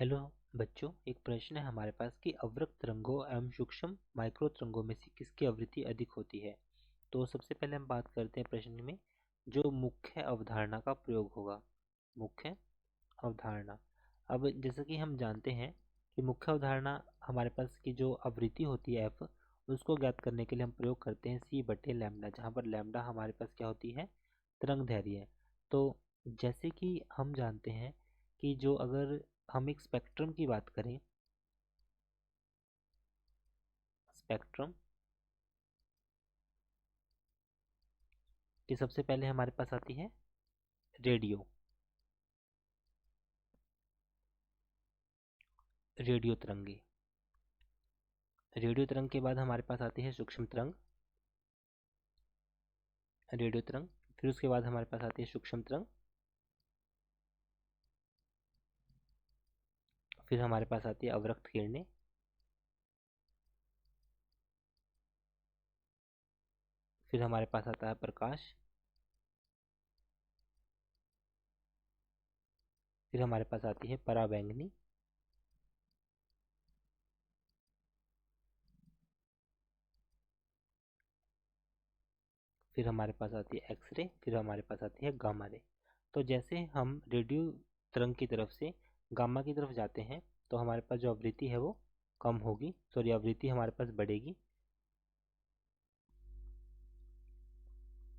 Hello बच्चों, एक प्रश्न है हमारे पास कि अवृक्त तरंगों एवं सूक्ष्म माइक्रो तरंगों में से किसकी आवृत्ति अधिक होती है। तो सबसे पहले हम बात करते हैं प्रश्न में जो मुख्य अवधारणा का प्रयोग होगा। मुख्य अवधारणा। अब जैसा कि हम जानते हैं कि मुख्य अवधारणा हमारे पास की जो आवृत्ति होती है एफ, उसको ज्ञात करने के लिए हम प्रयोग करते हैं सी बटे लैम्डा, जहाँ पर लैम्डा हमारे पास क्या होती है, तरंग दैर्घ्य। तो जैसे कि हम जानते हैं कि जो अगर हम एक स्पेक्ट्रम की बात करें, स्पेक्ट्रम कि सबसे पहले हमारे पास आती है रेडियो, रेडियो तरंगे। रेडियो तरंग के बाद हमारे पास आती है सूक्ष्म तरंग, रेडियो तरंग। फिर उसके बाद हमारे पास आती है सूक्ष्म तरंग। फिर हमारे पास आती है अवरक्त किरणें। फिर हमारे पास आता है प्रकाश। फिर हमारे पास आती है पराबैंगनी। फिर हमारे पास आती है एक्सरे। फिर हमारे पास आती है गामा रे। तो जैसे हम रेडियो तरंग की तरफ से गामा की तरफ जाते हैं तो हमारे पास जो आवृत्ति है वो कम होगी, सॉरी आवृत्ति हमारे पास बढ़ेगी।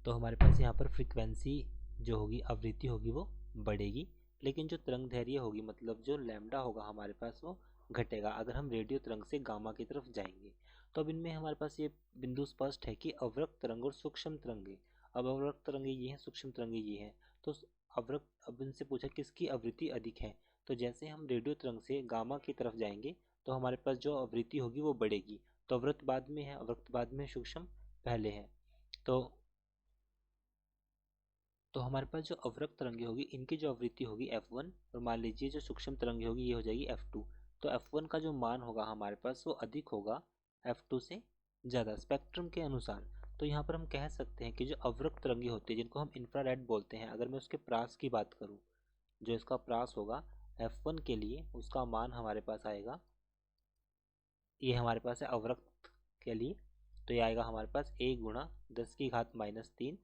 तो हमारे पास यहाँ पर फ्रीक्वेंसी जो होगी, आवृत्ति होगी, वो बढ़ेगी। लेकिन जो तरंग दैर्घ्य होगी, मतलब जो लैम्डा होगा हमारे पास, वो घटेगा अगर हम रेडियो तरंग से गामा की तरफ जाएंगे। तो अब इनमें हमारे पास ये बिंदु स्पष्ट है कि अवरक्त तरंग और सूक्ष्म तरंगे। अब अवरक्त तरंगे ये हैं, सूक्ष्म तरंगे ये हैं। तो अवरक्त, अब इनसे पूछा किसकी आवृत्ति अधिक है। तो जैसे हम रेडियो तरंग से गामा की तरफ जाएंगे तो हमारे पास जो आवृत्ति होगी वो बढ़ेगी। तो अवरक्त बाद में है, अवरक्त बाद में, सूक्ष्म पहले है। तो हमारे पास जो अवरक्त तरंगे होगी, इनकी जो आवृत्ति होगी F1, और मान लीजिए जो सूक्ष्म तरंगे होगी ये हो जाएगी F2। तो F1 का जो मान होगा हमारे पास वो अधिक होगा F2 से ज़्यादा, स्पेक्ट्रम के अनुसार। तो यहाँ पर हम कह सकते हैं कि जो अवरक्त तरंगे होती है जिनको हम इंफ्रारेड बोलते हैं, अगर मैं उसके प्रास की बात करूँ, जो इसका प्रास होगा F1 के लिए, उसका मान हमारे पास आएगा, ये हमारे पास है अवरक्त के लिए, तो ये आएगा हमारे पास 1 × 10⁻³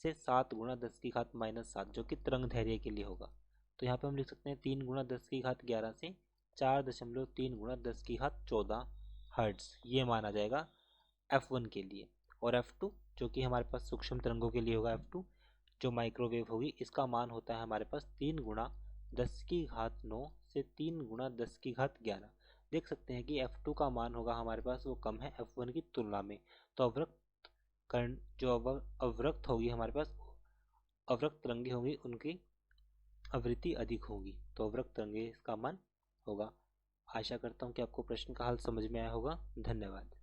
से 7 × 10⁻⁷, जो कि तरंग दैर्घ्य के लिए होगा। तो यहाँ पे हम लिख सकते हैं 3 × 10⁻11 से 4.3 × 10⁻14 हर्ट्ज, ये माना जाएगा F1 के लिए। और F2 जो कि हमारे पास सूक्ष्म तरंगों के लिए होगा, F2 जो माइक्रोवेव होगी, इसका मान होता है हमारे पास 3 × 10⁻9 से 3 × 10⁻11। देख सकते हैं कि F2 का मान होगा हमारे पास वो कम है F1 की तुलना में। तो अवरक्त कर्ण जो अवरक्त होगी हमारे पास, अवरक्त तरंगे होंगी, उनकी आवृत्ति अधिक होगी। तो अवरक्त तरंगे इसका मान होगा। आशा करता हूँ कि आपको प्रश्न का हल समझ में आया होगा। धन्यवाद।